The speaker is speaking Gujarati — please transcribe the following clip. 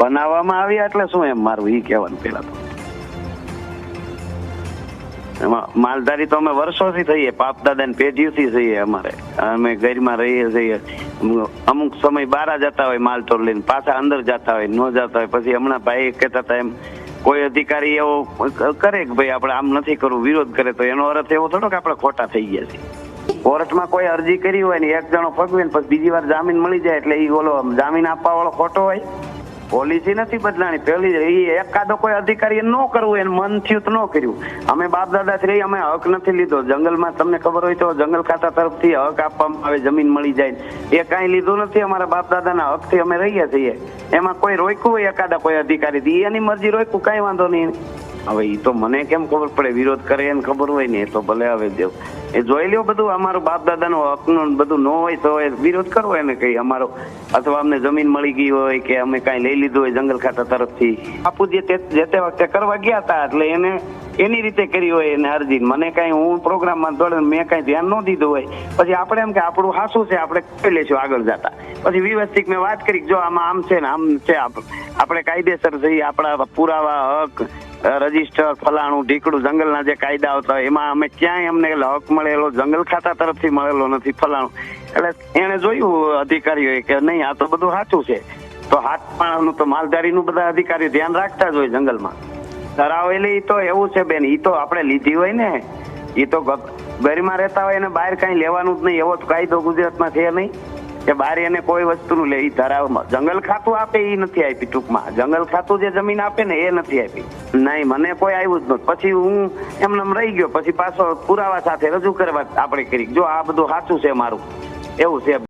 બનાવવામાં આવ્યા એટલે શું એમ મારું ઈ કહેવાનું પેલા તો એમાં માલધારી તો અમે વર્ષોથી થઈએ, બાપ દાદાની પેઢીઓથી થઈએ. અમે ઘરમાં રહીએ છીએ. અમુક સમય બહાર જતા હોય માલ તોડ લઈને, પાછા અંદર જતા હોય, ન જતા હોય. પછી હમણાં ભાઈ કહેતા હતા એમ કોઈ અધિકારી એવો કરે કે ભાઈ આપણે આમ નથી કરવું, વિરોધ કરે, તો એનો અર્થ એવો થોડો કે આપણે ખોટા થઈ ગયા છીએ. કોર્ટમાં કોઈ અરજી કરી હોય ને એક જણો ફગવે ને પછી બીજી વાર જામીન મળી જાય એટલે એ ઓલો જામીન આપવા વાળો ખોટો હોય. પોલિસી નથી બદલાણી. પેલી એકાદો કોઈ અધિકારી ન કરવું એને મન થયું તો ન કર્યું. અમે બાપ દાદા થી અમે હક નથી લીધો. જંગલમાં તમને ખબર હોય તો જંગલ ખાતા તરફથી હક આપવામાં આવે, જમીન મળી જાય, એ કાંઈ લીધું નથી. અમારા બાપ દાદાના હક થી અમે રહીએ છીએ. એમાં કોઈ રોક્યું હોય એકાદા કોઈ અધિકારી, એની મરજી રોક્યું, કઈ વાંધો નહીં. હવે એ તો મને કેમ ખબર પડે? વિરોધ કરે એને ખબર હોય ને, એ તો ભલે આવે દેવ એ જોઈ લ્યો બધું. અમારું બાપ દાદાનો હક નું બધું ન હોય તો વિરોધ કરવો એને કઈ અમારો, અથવા અમને જમીન મળી ગઈ હોય કે અમે કઈ લઈ લીધું હોય જંગલ ખાતા તરફથી. બાપુ જે તે વખતે કરવા ગયા હતા એટલે એને એની રીતે કરી હોય એને અરજી. મને કઈ હું પ્રોગ્રામમાં દોડે મેં કઈ ધ્યાન ન દીધું હોય, પછી આપણે એમ કે આપણું હાસું છે આપણે કરી લેશું આગળ જતા. પછી વ્યવસ્થિત મેં વાત કરી જો આમાં આમ છે ને આમ છે, આપણે કાયદેસર થઈ, આપણા પુરાવા, હક, રજીસ્ટર, ફલાણું ઢીકડું, જંગલના જે કાયદા આવતા હોય એમાં અમે ક્યાંય અમને હક મળેલો જંગલ ખાતા તરફથી મળેલો નથી, ફલાણું. એટલે એને જોયું અધિકારીઓએ કે નહીં આ તો બધું સાચું છે. તો હાથ પાણાનું તો માલધારીનું બધા અધિકારીઓ ધ્યાન રાખતા જ હોય જંગલમાં. ધરાવેલી તો એવું છે બેન, ઈ તો આપણે લીધી હોય ને, એ તો ઘરમાં રહેતા હોય એને બહાર કઈ લેવાનું જ નહીં, એવો તો કાયદો ગુજરાતમાં છે નહીં કે બહાર એને કોઈ વસ્તુનું લે. ધરાવમાં જંગલ ખાતું આપે એ નથી આપી. ટૂંકમાં જંગલ ખાતું જે જમીન આપે ને એ નથી આપી. નહીં, મને કોઈ આવ્યું જ નતું. પછી હું એમને રહી ગયો. પછી પાછો પુરાવા સાથે રજૂ કરવા આપણે કરી જો આ બધું સાચું છે મારું, એવું છે.